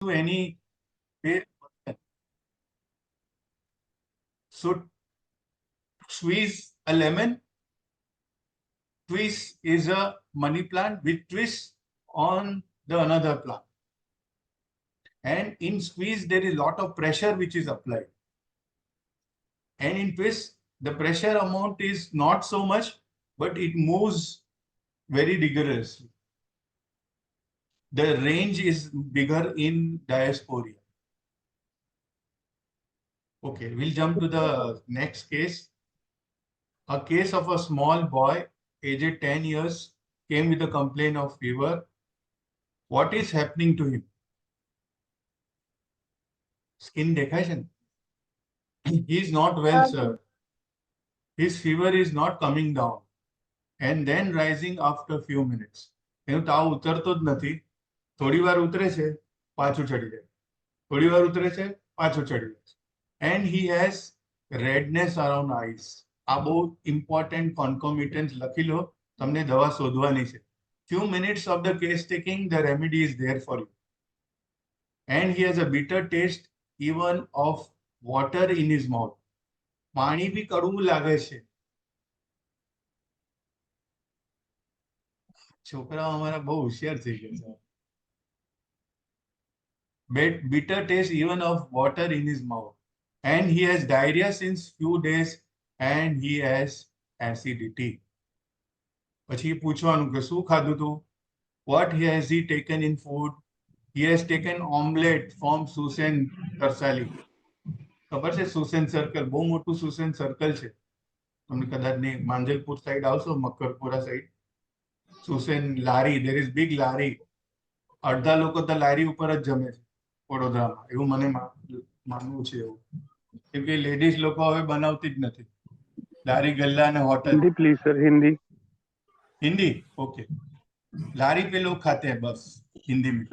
to any pale person. So squeeze a lemon, twist is a money plant which twists on the another plant. And in squeeze, there is a lot of pressure which is applied. And in twist, the pressure amount is not so much, but it moves very rigorously. The range is bigger in diasporia. Okay, we'll jump to the next case. A case of a small boy, aged 10 years, came with a complaint of fever. What is happening to him? Skin depression. He is not well, sir. His fever is not coming down and then rising after few minutes. એનું તાવ ઉતરતો જ નથી. થોડી વાર ઉતરે છે, પાછું ચડી જાય. થોડી વાર ઉતરે છે, પાછું ચડી જાય. And he has redness around eyes. આ બહુ important concomitants લખી લો. તમને દવા શોધવાની છે. Few minutes of the case taking, the remedy is there for you. And he has a bitter taste even of water in his mouth. પાણી બી કડવું લાગે છે. છોકરાઓ અમારા બહુ હોશિયાર થઈ ગયા છે. Bitter taste even of water in his mouth. And he has diarrhea since few days and he has acidity. પછી પૂછવાનું કે શું ખાધું તું? What has he taken in food? He has taken omelette from Susan Karsali. ખબર છે Susen circle બહુ મોટું સુસેન સર્કલ છે. તમને કદાચ નહીં માંજલપુર સાઈડ આવશો મકરપુરા સાઈડ સુસેન લારી there is big લારી. અડધા લોકો તો લારી ઉપર જ જમે છે વડોદરામાં. એવું મને માનવું છે એવું. કેમ કે લેડીઝ લોકો હવે બનાવતી જ નથી. લારી ગલ્લા અને hotel. Hindi please sir Hindi. Hindi okay. लारी पे लोग खाते हैं बस हिंदी में.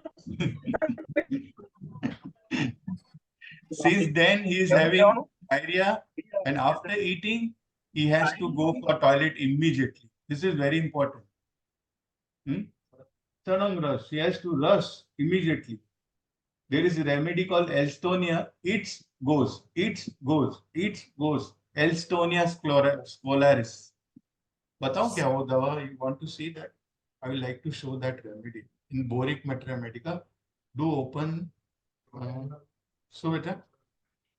Since then he is having diarrhea and after eating he has to go for toilet immediately. This is very important. Sadang rush. He has to rush immediately. There is a remedy called Elstonia. It goes. Elstonia scolaris. बताओ क्या वो दवा? You want to see that? I would like to show that remedy in Boric Mathematica. Do open. So beta.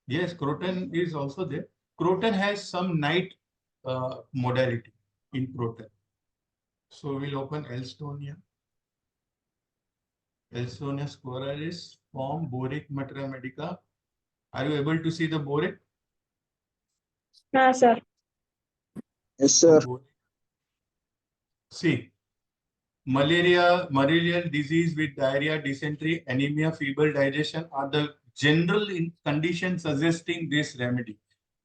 Yes, Croton is also there. Croton has some night modality in Croton. So we'll open Elstonia. Elstonia scolaris from Boric Mathematica. Are you able to see the Boric? No, sir. Yes, sir. See, malarial disease with diarrhea, dysentery, anemia, feeble digestion are the general conditions suggesting this remedy.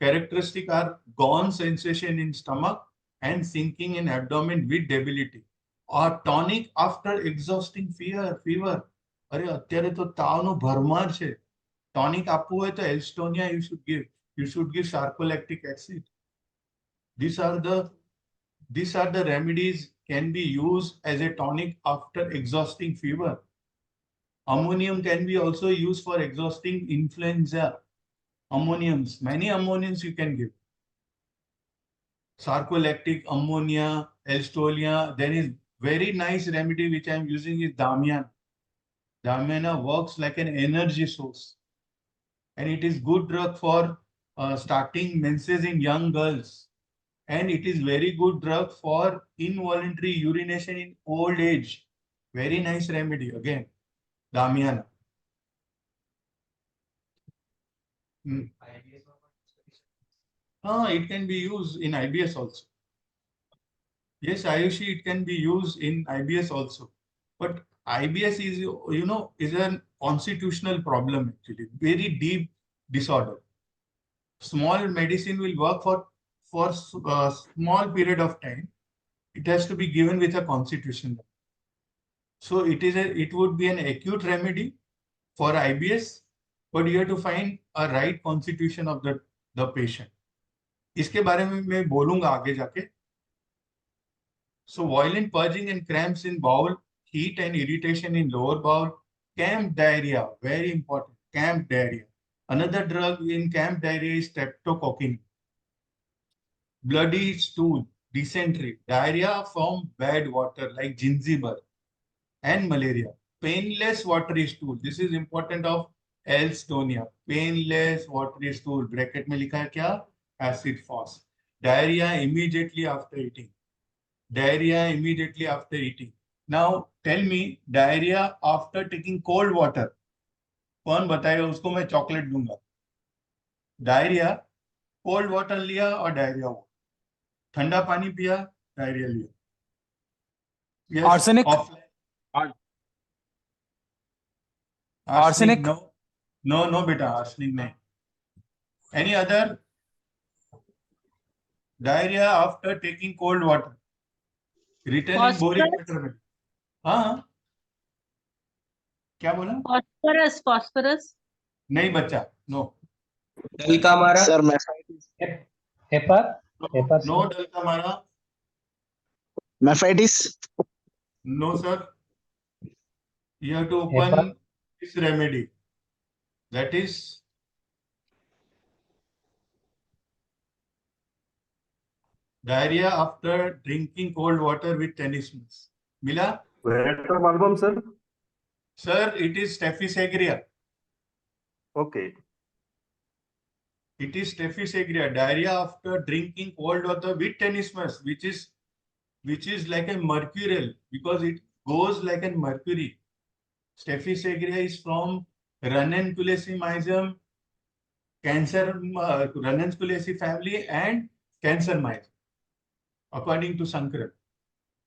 Characteristic are gone sensation in stomach and sinking in abdomen with debility. Or tonic after exhausting fever. અરે અત્યારે તો તાવનો ભરમાર છે. Tonic આપવું હોય તો એલ્સ્ટોનિયા you should give. You should give sarcolactic acid. These are the remedies can be used as a tonic after exhausting fever. Ammonium can be also used for exhausting influenza. Ammoniums, many ammoniums you can give. Sarcolactic, ammonia, Elstonia. There is very nice remedy which I am using is Damiana. Damiana works like an energy source. And it is good drug for starting menses in young girls. And it is very good drug for involuntary urination in old age. Very nice remedy again. Damiana. It can be used in IBS also. Yes, Ayushi, it can be used in IBS also. But IBS is, is a constitutional problem actually. Very deep disorder. Small medicine will work for a small period of time. It has to be given with a constitution. So it would be an acute remedy for IBS, but you have to find a right constitution of the patient. इसके बारे में मैं बोलूंगा आगे जाके. So violent purging and cramps in bowel, heat and irritation in lower bowel, camp diarrhea, very important, camp diarrhea. Another drug in camp diarrhea is streptococcus. Bloody stool, dysentery, diarrhea from bad water like gingival, and malaria. Painless watery stool. This is important of Estonia. Painless watery stool. Bracket में लिखा है क्या? Acid fast. Diarrhea immediately after eating. Diarrhea immediately after eating. Now tell me diarrhea after taking cold water. कौन बताएगा? उसको मैं chocolate दूंगा. Diarrhoea cold water लिया और डायरिया हुआ. ठंडा पानी पिया, डायरिया लिया. Yes, Arsenic? Arsenic? No, beta, arsenic नहीं. Any other? Diarrhea after taking cold water. Written in boric meter. हाँ. क्या बोला? Phosphorus. नहीं बच्चा, no. डल का मारा Sir, Mephitis. हेपर No डल का मारा. Mephitis. No sir. You have to open this remedy. That is diarrhea after drinking cold water with tenesmus. Mila? Album, sir. Sir, it is Staphylococcus aureus. Okay. It is Staphylococcus aureus. Diarrhea after drinking cold water with tenesmus, which is like a mercurial because it goes like a mercury. Staphylococcus aureus is from Ranunculacea cancer, Ranunculacea family and cancer mice, according to Sankara.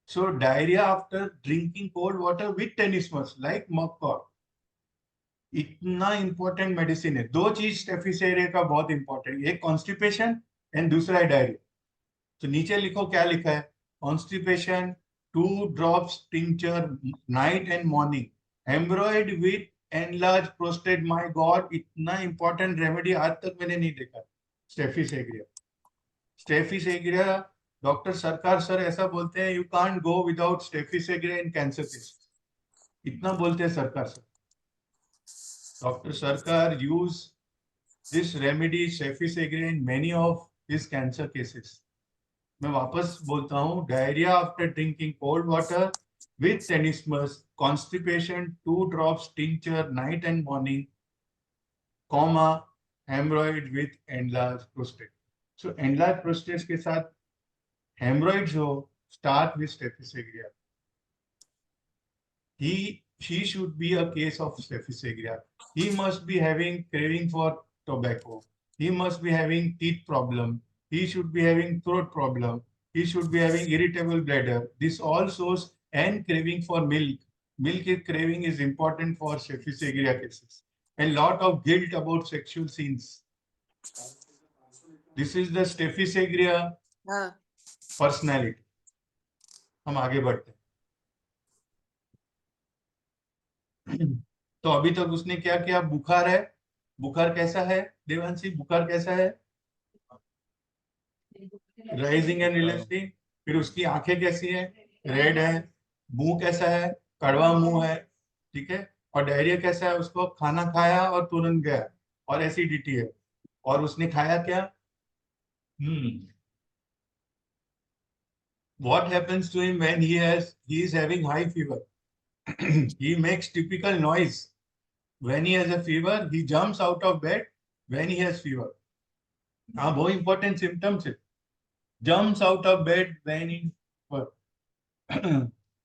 So diarrhea after drinking cold water with tenesmus, like mugwort. इतना important medicine है. दो चीज स्टेफिस area का बहुत important, एक constipation and दूसरा है diarrhoea. तो नीचे लिखो क्या लिखा है. Constipation 2 drops tincture night and morning. Hemorrhoid with enlarged prostate. My God, इतना इंपॉर्टेंट रेमेडी आज तक मैंने नहीं देखा. Staphisagria. Staphisagria doctor Sarkar sir ऐसा बोलते हैं, you can't go without staphisagria in cancer case. इतना बोलते हैं Sarkar sir. Dr. Sarkar used this remedy Staphylococcus aureus in many of his cancer cases. मैं वापस बोलता हूँ, diarrhea after drinking cold water with tenesmus, constipation 2 drops tincture night and morning, comma hemorrhoid with enlarged prostate. So enlarged prostate के साथ hemorrhoids हो, start with Staphylococcus aureus. She should be a case of Staphylococcus aureus. He must be having craving for tobacco. He must be having teeth problem. He should be having throat problem. He should be having irritable bladder. This all shows and craving for milk. Milk craving is important for Staphylococcus aureus cases. And lot of guilt about sexual scenes. This is the Staphylococcus aureus personality. हम आगे बढ़ते हैं. तो अभी तक उसने क्या किया. बुखार है. बुखार कैसा है देवांशी? बुखार कैसा है? Rising and relaxing. फिर उसकी आंखें कैसी है? रेड है. मुंह कैसा है? कड़वा मुंह है. ठीक है. और डायरिया कैसा है? उसको खाना खाया और तुरंत गया और एसिडिटी है. और उसने खाया क्या? What happens to him when he is having high fever? He makes typical noise. When he has a fever, he jumps out of bed when he has fever. हाँ, बहुत important symptoms है. Jumps out of bed when he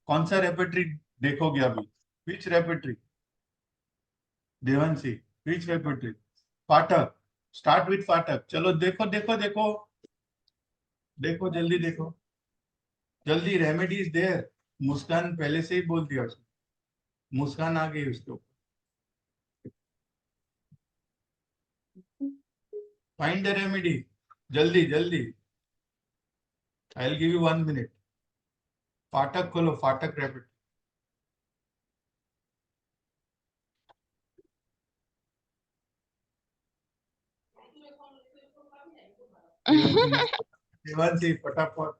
कौन सा repertory देखोगे अभी? Which repertory? Devanshi, which repertory? फाटक. Start with फाटक. चलो देखो देखो देखो देखो जल्दी देखो. जल्दी. Remedy is there. मुस्कान पहले से ही बोल दिया उसने. मुस्कान आ गई उसके ऊपर. Find the remedy. जल्दी जल्दी. I will give you 1 minute. फाटक खोलो. फाटक रेपिड. देवांशी फटाफट.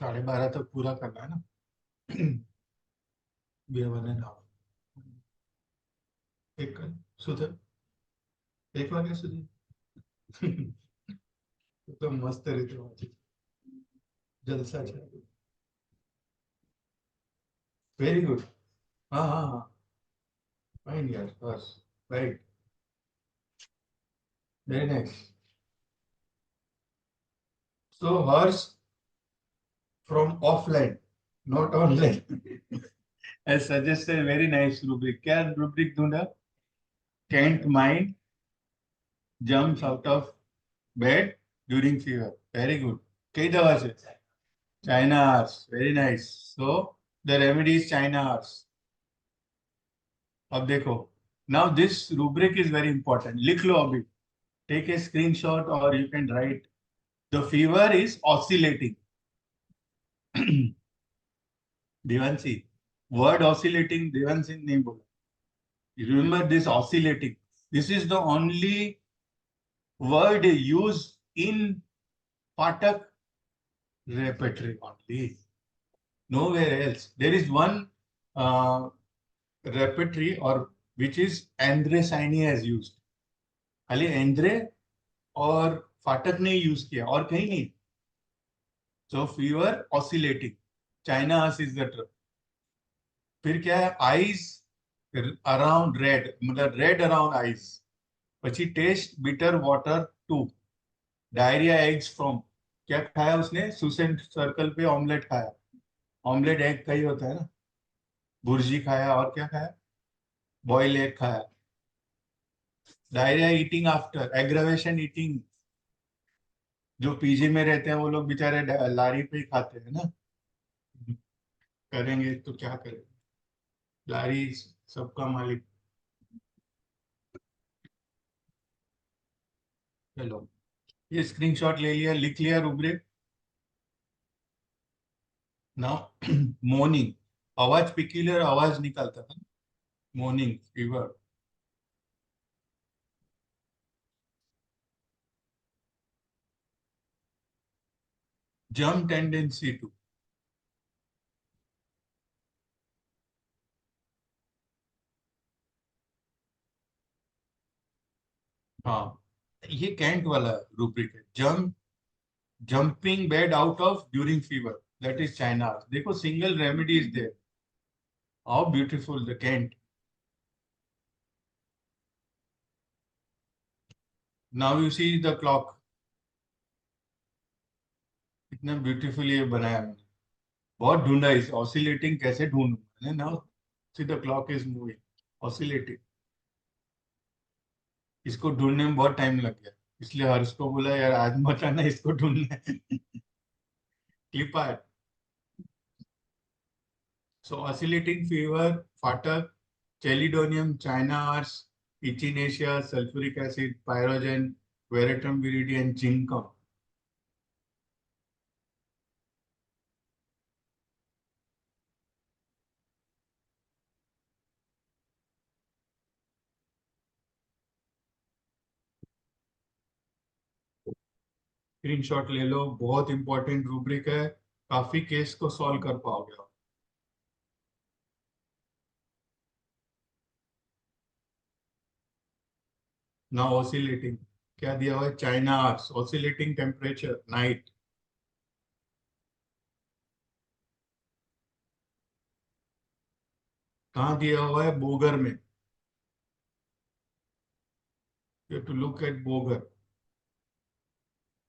12:30 तक पूरा करना है ना. Beer 1.5. एक कर सुधर, एक वागे सुधर. तो मस्त रहते हो, जलसा है. Very good. हाँ हाँ हाँ, फाइन यार, बस right, very nice. So Harsh from offline, not online. I suggested a very nice rubric. क्या rubric ढूंढा? Can't mind jumps out of bed during fever. Very good. कई दवा से? China horse. Very nice. So the remedy is China horse. अब देखो. Now this rubric is very important. लिख लो अभी. Take a screenshot or you can write. The fever is oscillating. Devanshi, word oscillating Devanshi नहीं बोला. Remember this oscillating. This is the only word used in Patak repertory only. Nowhere else. There is one repertory or which is Andre Saini has used. खाली Andre और फाटक ने use किया और कहीं नहीं. So fever oscillating. China horse is the term. फिर क्या है? Eyes around red, मतलब red around eyes. પછી taste bitter water 2. Diarrhoea eggs from. क्या खाया उसने? सुसेंट सर्कल पे ऑमलेट खाया. ऑमलेट एग का ही होता है ना. भुर्जी खाया और क्या खाया? बॉयल एग खाया. Diarrhoea eating after aggravation eating. जो पीजी में रहते हैं वो लोग बेचारे लारी पे ही खाते हैं ना. करेंगे तो क्या करें, लारी सबका मालिक. चलो, ये स्क्रीनशॉट ले लिया, लिख लिया रुब्रिक. नाउ मॉर्निंग, आवाज पिक्यूलियर आवाज निकालता था. Morning fever. Jump tendency to. हाँ, ये कैंट वाला रूब्रिक है. Jumping bed out of during fever, that is China. देखो, single remedy is there. How beautiful the Kent. Now you see the clock. इतना ब्यूटीफुल ये बनाया मैंने. बहुत ढूंढा इस ऑसिलेटिंग कैसे ढूंढूं मैंने. Now see the clock is moving oscillating. इसको ढूंढने में बहुत टाइम लग गया, इसलिए हर्ष को बोला यार आज मत आना, इसको ढूंढना है. Clip art. So oscillating fever, Fatak, Chelidonium, China horse, Echinacea, sulfuric acid, pyrogen, Veratrum viridi, and Ginkgo. Screenshot ले लो, बहुत इंपॉर्टेंट रूब्रिक है. काफी केस को सॉल्व कर पाओगे आप. नाउ ऑसिलेटिंग क्या दिया हुआ है? China horse. Oscillating temperature night. कहाँ दिया हुआ है? बोगर में. You have to look at Boger.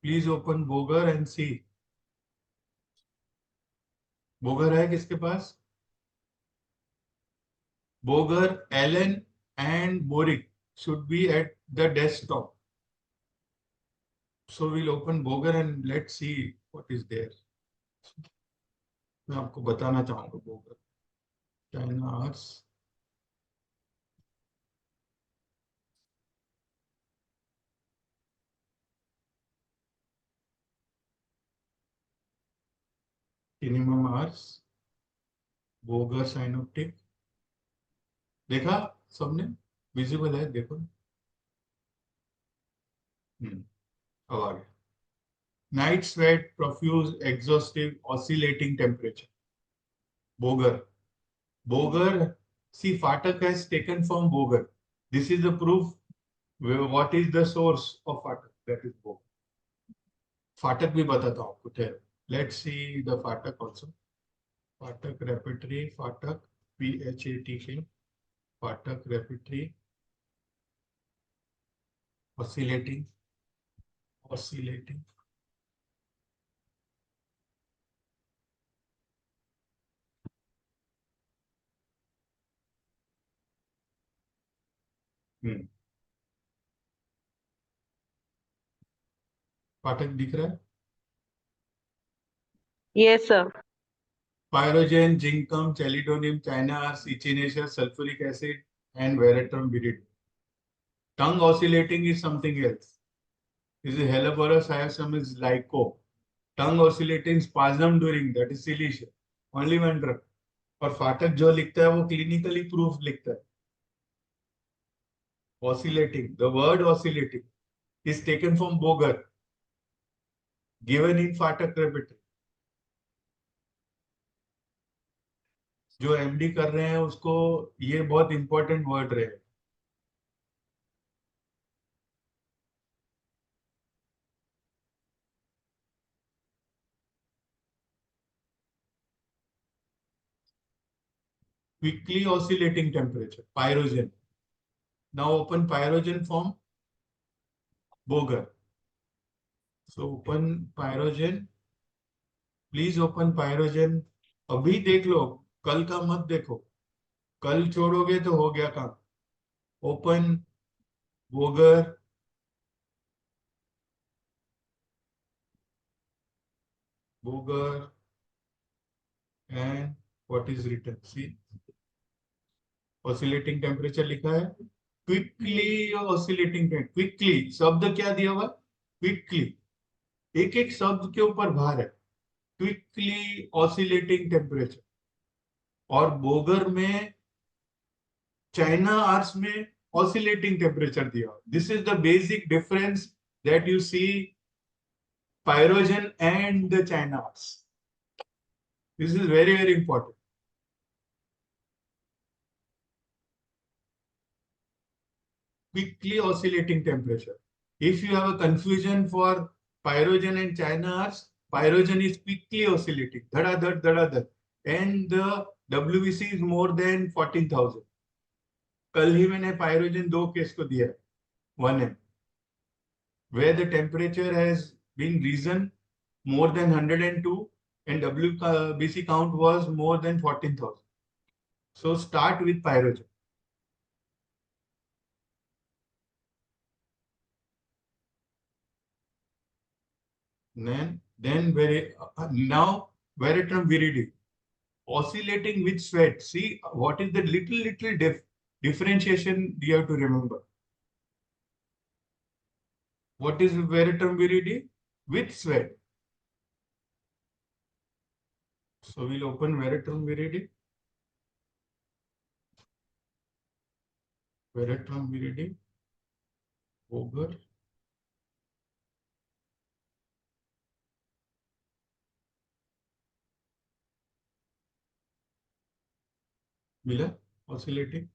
Please open Boger and see. Boger है किसके पास? Boger, Allen, and Boric should be at the desktop. So we'll open Boger and let's see what is there. मैं आपको बताना चाहूंगा Boger. China horse. Minimum horse. Boger synoptic. देखा सबने? Visible है, देखो. अब आ गया. Night sweat, profuse, exhaustive, oscillating temperature. Boger. Boger, see, Phatak has taken from Boger. This is the proof. What is the source of Phatak? That is Boger. Phatak भी बताता हूँ आपको ठहरो. Let's see the Phatak also. Phatak repertory, Phatak, PHATK, Phatak repertory, oscillating. Phatak दिख रहा है? Yes, sir. Pyrogen, zinc, chelidonium, China, echinacea, sulfuric acid, and veratrum viridum. Tongue oscillating is something else. This is Helleborus hyoscyamus is lyco. Tongue oscillating spasm during, that is silicia. Only one drug. और फाटक जो लिखता है वो clinically proof लिखता है. Oscillating. The word oscillating is taken from Boger, given in Phatak repertory. जो MD कर रहे हैं उसको ये बहुत इंपॉर्टेंट वर्ड रहे. Quickly oscillating temperature, pyrogen. Now open pyrogen from Boger. So open pyrogen. Please open pyrogen. अभी देख लो, कल का मत देखो. कल छोड़ोगे तो हो गया काम. Open Boger. Boger. And what is written? See, oscillating temperature लिखा है. Quickly oscillating temperature. Quickly शब्द क्या दिया हुआ? Quickly. एक एक शब्द के ऊपर भार है. Quickly oscillating temperature. और बोगर में चाइना आर्स में oscillating temperature दिया. This is the basic difference that you see pyrogen and the China ars. This is very, very important. Quickly oscillating temperature. If you have a confusion for pyrogen and China ars, pyrogen is quickly oscillating. Dhada dhad, dhada dhad. And the WBC is more than 14,000. कल ही मैंने pyrogen 2 case को दिया, 1M, where the temperature has been risen more than 102 and WBC count was more than 14,000. So start with pyrogen. Then now veratrum viridum, oscillating with sweat. See what is the little differentiation you have to remember. What is veratrum viridum? With sweat. So we'll open veratrum viridum. Veratrum viridum. Boger. मिला oscillating.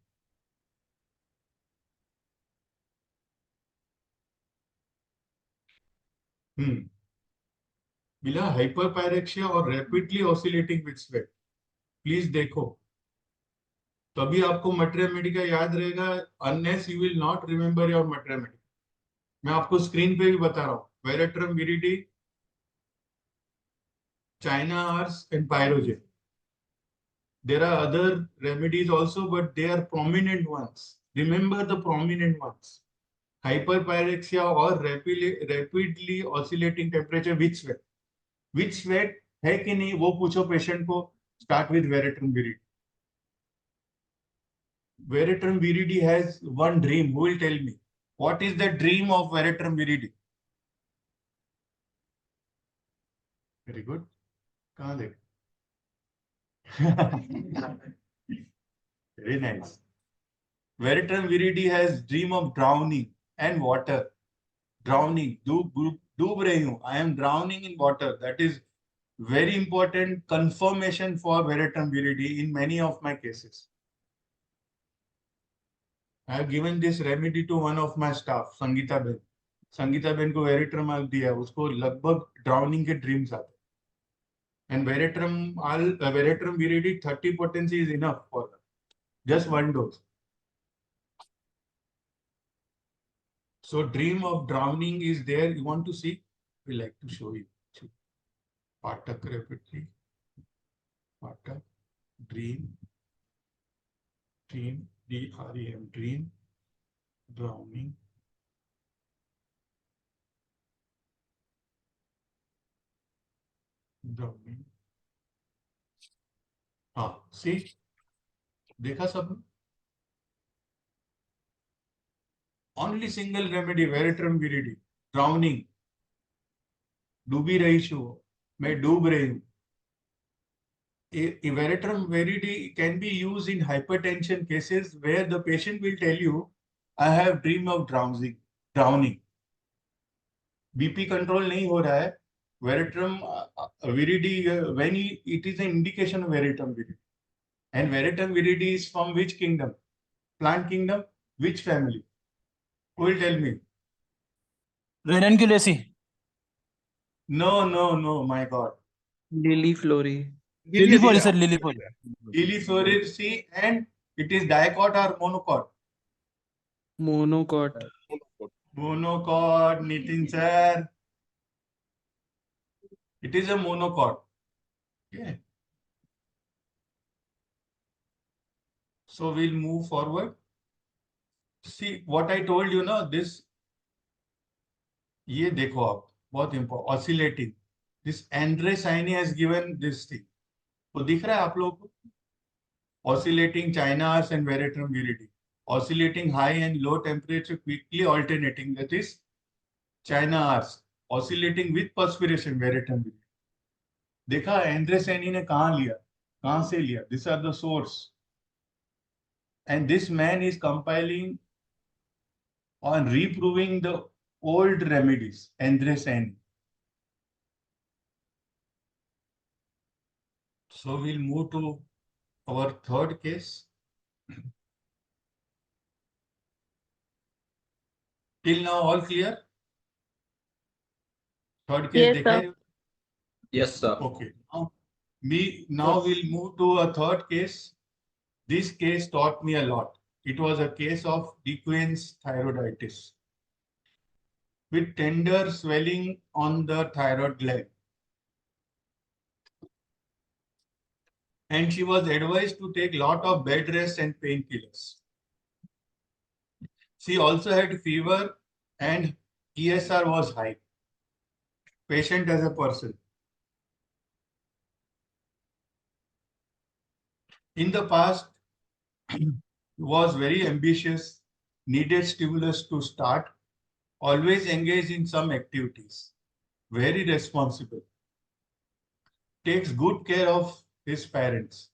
मिला hyperpyrexia और rapidly oscillating with sweat. Please देखो, तभी आपको materia medica याद रहेगा. Unless you will not remember your materia medica. मैं आपको स्क्रीन पे भी बता रहा हूँ. Veratrum viride, China ars and pyrogen. There are other remedies also, but they are prominent ones. Remember the prominent ones. Hyperpyrexia or rapidly oscillating temperature with sweat. With sweat है कि नहीं वो पूछो पेशेंट को. Start with veratrum viridi. Veratrum viridi has one dream. Who will tell me? What is the dream of veratrum viridi? Very good. कहाँ देख? Very nice. Veratrum viridi has dream of drowning and water. Drowning. डूब रही हूँ, I am drowning in water. That is very important confirmation for veratrum viridie in many of my cases. I have given this remedy to one of my staff, Sangeeta Ben. Sangeeta Ben को वेरेट्रमाल दिया, उसको लगभग drowning के dreams आते हैं। And veratrum viridie 30 potency is enough for her. Just one dose. So dream of drowning is there. You want to see? We like to show you. Patak rapidly. Patak. Dream. Dream. D-R-E-M. Dream. Drowning. Drowning. हाँ, see? देखा सब? Only single remedy, veratrum viridie. Drowning. डूबी रही छू, मैं डूब रही हूँ. Veratrum viridie can be used in hypertension cases where the patient will tell you, I have dream of drowning. BP control नहीं हो रहा है. Veratrum viridie, when it is an indication of veratrum viridie. And veratrum viridie is from which kingdom? Plant kingdom? Which family? Who will tell me? Ranunculus. No, my God. Lily Flory. Liliefoli, sir, Liliefoli. Liliefloraceae, and it is dicot or monocot? Monocot. Monocot, Nitin sir. It is a monocot. Okay. So we'll move forward. See what I told you now, this. ये देखो आप, बहुत important, oscillating. This Andre Saini has given this thing. वो दिख रहा है आप लोगों को? Oscillating China's and veratrum viridie. Oscillating high and low temperature quickly alternating. That is China Rs. Oscillating with perspiration, veratrum viridie. देखा एंड्रे सैनी ने कहाँ लिया, कहाँ से लिया? These are the source. And this man is compiling on reproving the old remedies, Andre Saini. So we'll move to our third case. Till now, all clear? Third case, Yes, देखा sir. है? Yes, sir. Okay. Now we'll move to a third case. This case taught me a lot. It was a case of Dequen's thyroiditis with tender swelling on the thyroid gland. And she was advised to take lot of bed rest and painkillers. She also had fever and ESR was high. Patient as a person. In the past, was very ambitious, needed stimulus to start, always engaged in some activities, very responsible, takes good care of his parents.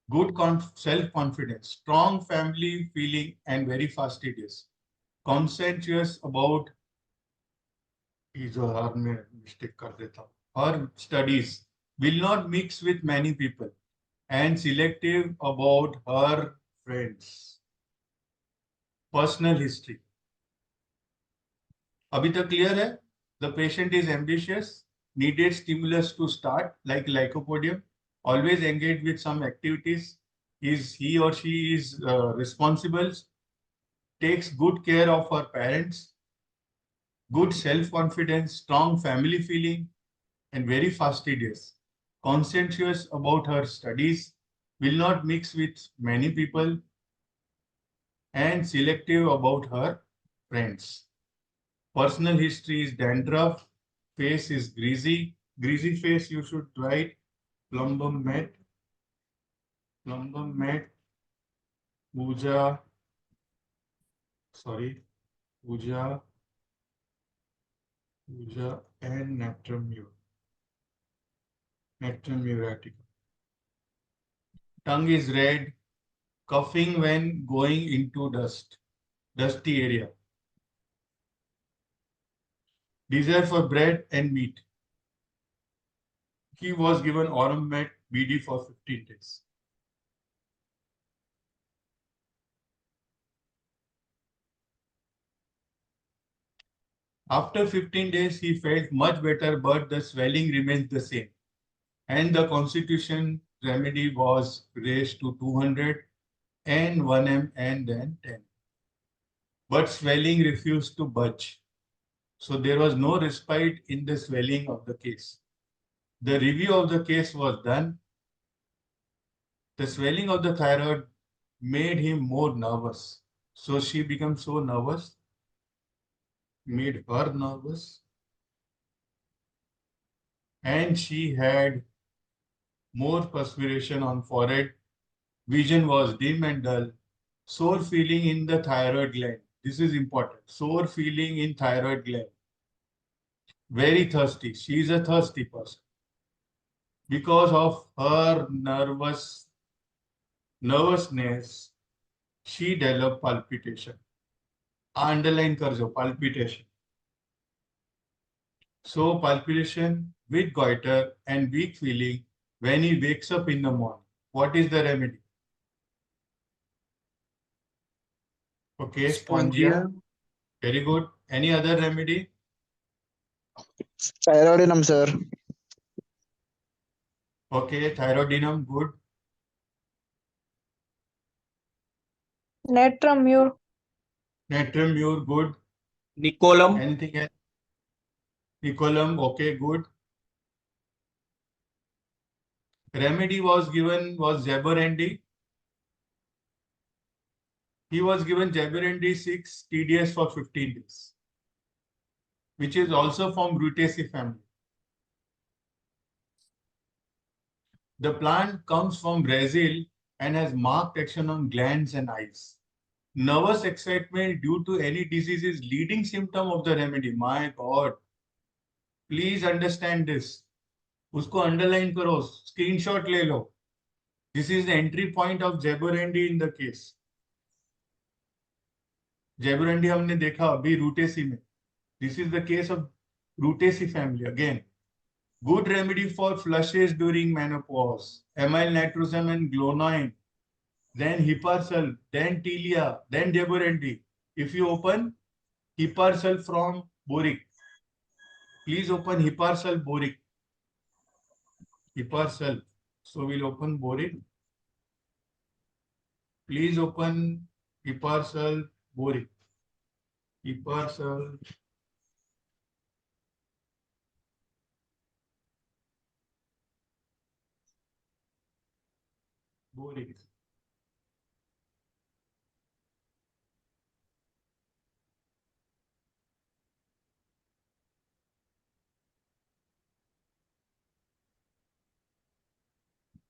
Good self-confidence, strong family feeling, and very fastidious. Conscientious about her studies, will not mix with many people, and selective about her friends. Personal history. Abhi tak clear hai? The patient is ambitious, needed stimulus to start, like lycopodium, always engaged with some activities, he or she is responsible, takes good care of her parents, good self-confidence, strong family feeling, and very fastidious, conscientious about her studies, will not mix with many people, and selective about her friends. Personal history is dandruff, face is greasy. Greasy face, you should write plumbum met, Puja, and Nectrum muratica. Tongue is red, coughing when going into dusty area, desire for bread and meat. He was given Orommet BD for 15 days. After 15 days, he felt much better, but the swelling remains the same. And the constitution remedy was raised to 200 and 1 m and then 10. But swelling refused to budge. So there was no respite in the swelling of the case. The review of the case was done. The swelling of the thyroid made him more nervous. So she became so nervous, made her nervous. And she had more perspiration on forehead. Vision was dim and dull. Sore feeling in the thyroid gland. This is important. Sore feeling in thyroid gland. Very thirsty. She is a thirsty person. Because of her nervousness, she developed palpitation. Underline karjo, palpitation. So palpitation with goiter and weak feeling when he wakes up in the morning. What is the remedy? Okay, spongia. Very good. Any other remedy? Thyroidinum, sir. Okay, thyroidinum, good. Natrum mure. Natrum mure, good. Nicolam. Anything else? Nicolam, okay, good. Remedy was given was Zeberendi. He was given Zeberendi 6 TDS for 15 days, which is also from Rutaceae family. The plant comes from Brazil and has marked action on glands and eyes. Nervous excitement due to any disease is leading symptom of the remedy. My God. Please understand this. Usko underline karo, screenshot le lo. This is the entry point of Zeberendi in the case. Zeberendi हमने देखा अभी Rutaceae में. This is the case of Rutaceae family again. Good remedy for flushes during menopause. Amyl nitrosam and glonine. Then Hiparsal, then Tilia, then Zeberendi. If you open Hiparsal from Boric, please open Hiparsal Boric. Hiparsal. So we'll open Boric. Please open Hiparsal Boric. Hiparsal. Boric.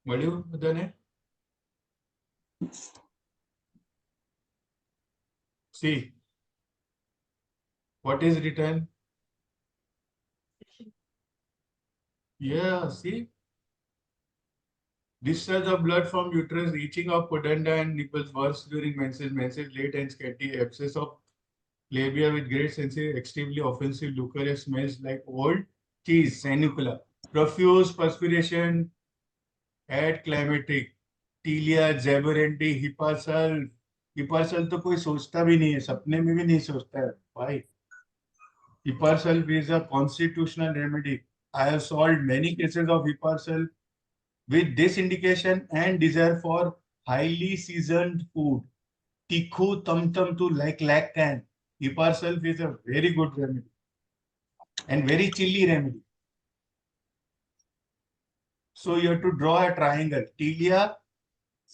મળ્યું બધાને? See what is written. Yeah, see, discharge of blood from uterus, reaching of pudenda and nipples, worse during menses, menses late and scanty, abscess of labia with great sensitive, extremely offensive leukorrhea, smells like old cheese, sanicula, profuse perspiration at climatic, टीलिया, जेबरेंटी, हिपासल. हिपासल तो कोई सोचता भी नहीं है, सपने में भी नहीं सोचता है भाई. Hiparsal is a constitutional remedy. I have solved many cases of Hiparsal with this indication and desire for highly seasoned food. Tikhu tam to like can. Hiparsal is a very good remedy and very chilly remedy. So you have to draw a triangle. Tilia,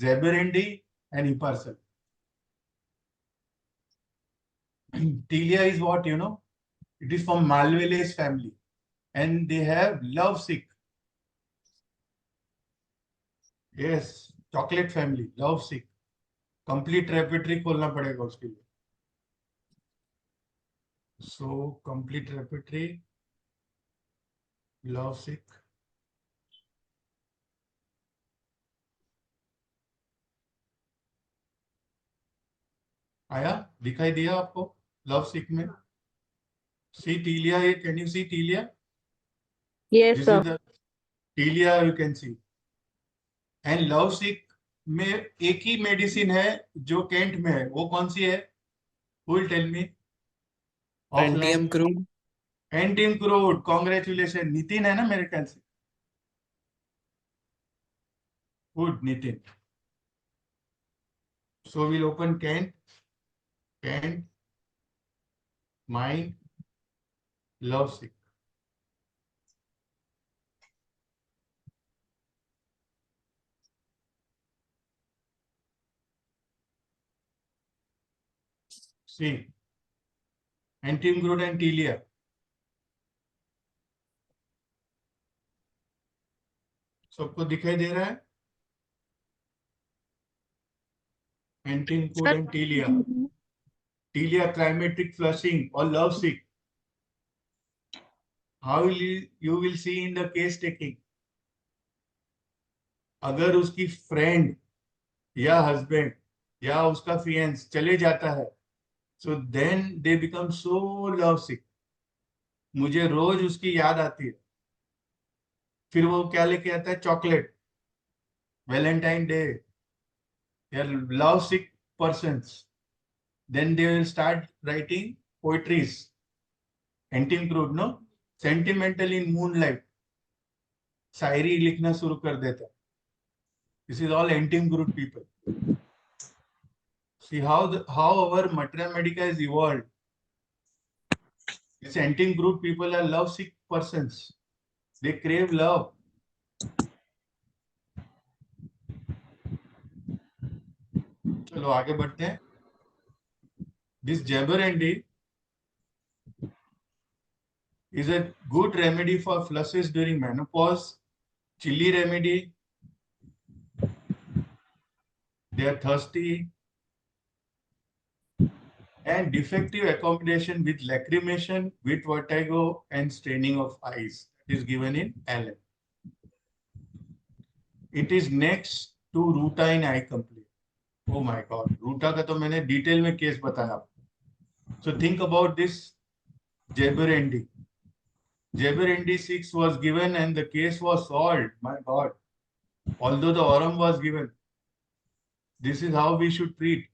Zeberendi and Hiparsal. Tilia is what, you know? It is from Malvaceae family and they have lovesick. Yes, chocolate family, lovesick. Complete repertory खोलना पड़ेगा उसके लिए. So complete repertory, lovesick. आया, दिखाई दिया आपको love sick में? See tilia, can you see tilia? Yes, this sir. Is the tilia, you can see. And love sick में एक ही मेडिसिन है जो कैंट में है, वो कौन सी है? Who will tell me? Pentium offline. crude. एंटीम crude, congratulation. Nitin है ना मेरे ख्याल से? Good Nitin. So we'll open Kent, mind, love sick. See, Antium Groot and Telia. सबको दिखाई दे रहा है? Antium Groot Sir. and Telia. Telia climatic flushing or love sick. How will you will see in the case taking? अगर उसकी friend या husband या उसका faience चले जाता है, so then they become so love sick. मुझे रोज उसकी याद आती है। फिर वो क्या लेके आता है? Chocolate, Valentine day. They are love sick persons. Then they will start writing poetries. Antim Crude, no? Sentimental in moonlight. शायरी लिखना शुरू कर देता। This is all Antim Crude people. See how our Matra Medica is evolved. These Antim Crude people are love sick persons. They crave love. चलो आगे बढ़ते हैं। This Jaberendi is a good remedy for flushes during menopause. Chili remedy. They are thirsty. And defective accommodation with lacrimation, with vertigo and straining of eyes. That is given in Allen. It is next to Ruta in eye complaint. Oh my God, Ruta का तो मैंने detail में case बताया। So think about this Jaberendi. Jaberendi 6 was given and the case was solved. My God, although the Aurum was given. This is how we should treat.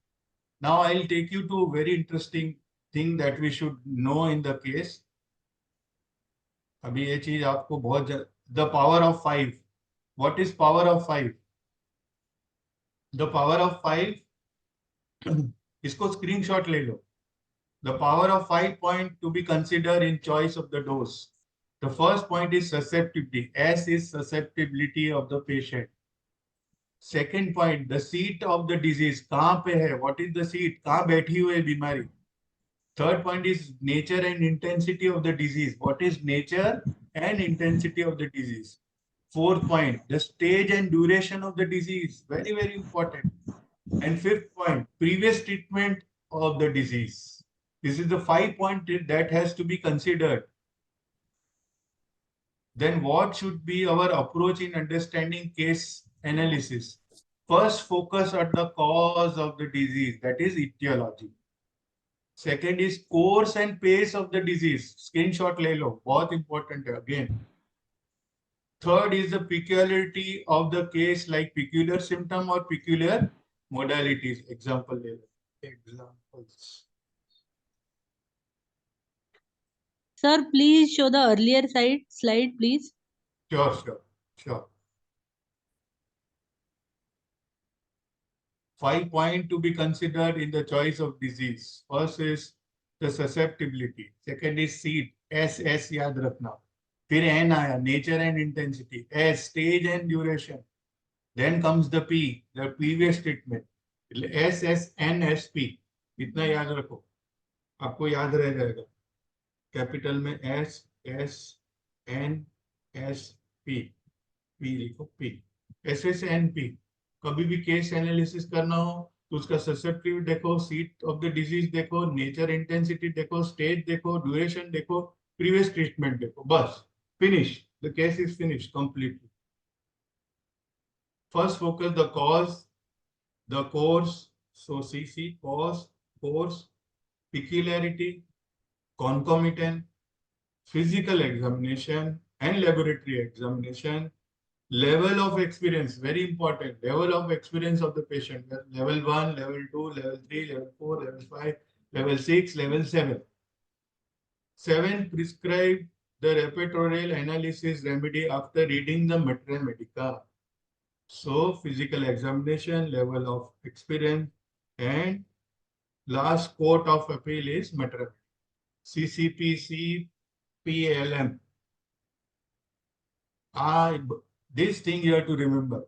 Now I'll take you to a very interesting thing that we should know in the case. अभी ये चीज आपको बहुत the power of 5. What is power of 5? The power of 5, इसको screenshot ले लो. The power of 5 point to be considered in choice of the dose. The first point is susceptibility. S is susceptibility of the patient. Second point, the seat of the disease. कहाँ पे है? What is the seat? कहाँ बैठी हुई है बीमारी? Third point is nature and intensity of the disease. What is nature and intensity of the disease? Fourth point, the stage and duration of the disease. Very, very important. And fifth point, previous treatment of the disease. This is the 5 point that has to be considered. Then what should be our approach in understanding case analysis? First, focus on the cause of the disease, that is etiology. Second is course and pace of the disease. Screenshot ले लो, बहुत important है again. Third is the peculiarity of the case, like peculiar symptom or peculiar modalities. Example ले लो. Examples. Sir, please show the earlier slide, please. Sure. 5 points to be considered in the choice of disease. First is the susceptibility. Second is seat. S याद रखना. फिर N आया, nature and intensity. S, stage and duration. Then comes the P, the previous treatment. SSNSP. इतना याद रखो. आपको याद रह जाएगा. कैपिटल में SSNSP. P लिखो P. SSNP. कभी भी केस एनालिसिस करना हो तो उसका ससेप्टिव देखो, सीट ऑफ द डिजीज देखो, नेचर इंटेंसिटी देखो, स्टेज देखो, ड्यूरेशन देखो, प्रीवियस ट्रीटमेंट देखो, बस finish. The case is finish completely. First focus the cause, the course. So CC, cause, course, peculiarity, concomitant, physical examination and laboratory examination, level of experience, very important, level of experience of the patient, level 1, level 2, level 3, level 4, level 5, level 6, level 7. 7, prescribe the repertorial analysis remedy after reading the Matra Medica. So, physical examination, level of experience, and last court of appeal is Matra. CCP, CPLM. This thing you have to remember.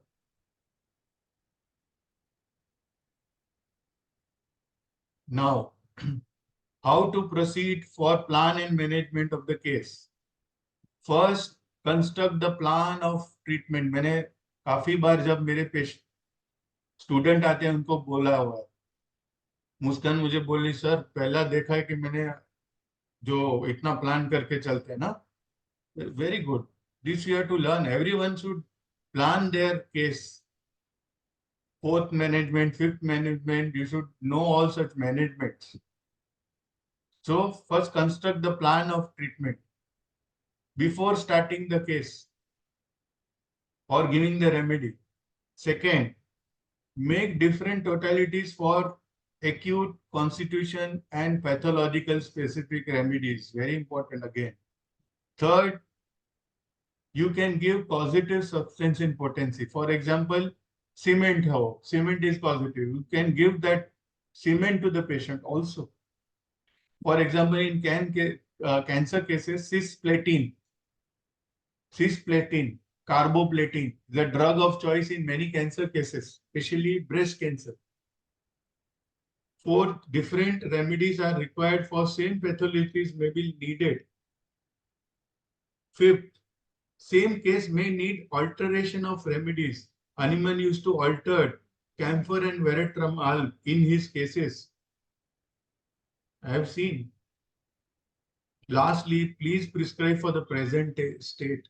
Now, how to proceed for plan and management of the case. First, construct the plan of treatment. मैंने काफी बार जब मेरे student आते हैं उनको बोला हुआ है, मुस्कान मुझे बोली सर पहला देखा है कि मैंने जो इतना प्लान करके चलते हैं ना, very good, this you have to learn, everyone should plan their case, fourth management, fifth management, you should know all such managements. So first construct the plan of treatment before starting the case or giving the remedy. Second, make different totalities for acute, constitution and pathological specific remedies. Very important again. Third, you can give causative substance in potency. For example, cement is causative. You can give that cement to the patient also. For example, in cancer cases, cisplatin, carboplatin, the drug of choice in many cancer cases, especially breast cancer. Four different remedies are required for same pathologies may be needed. Fifth, same case may need alteration of remedies. Hahnemann used to alter camphor and verapamil in his cases. I have seen. Lastly, please prescribe for the present state.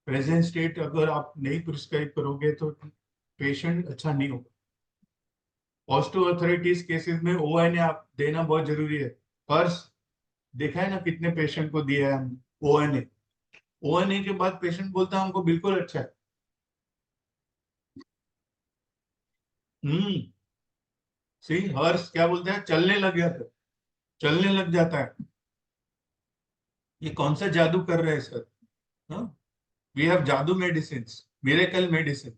Present state अगर आप नहीं prescribe करोगे तो patient अच्छा नहीं होगा. Osteoarthritis cases में ONA आप देना बहुत जरूरी है. पर्स देखा है ना कितने पेशेंट को दिया है हम ONA. ONA के बाद पेशेंट बोलता है हमको बिल्कुल अच्छा है. सी हर्ष क्या बोलते हैं, चलने लग गया था, चलने लग जाता है. ये कौन सा जादू कर रहे हैं सर? वी हैव जादू मेडिसिन, मिरेकल मेडिसिन.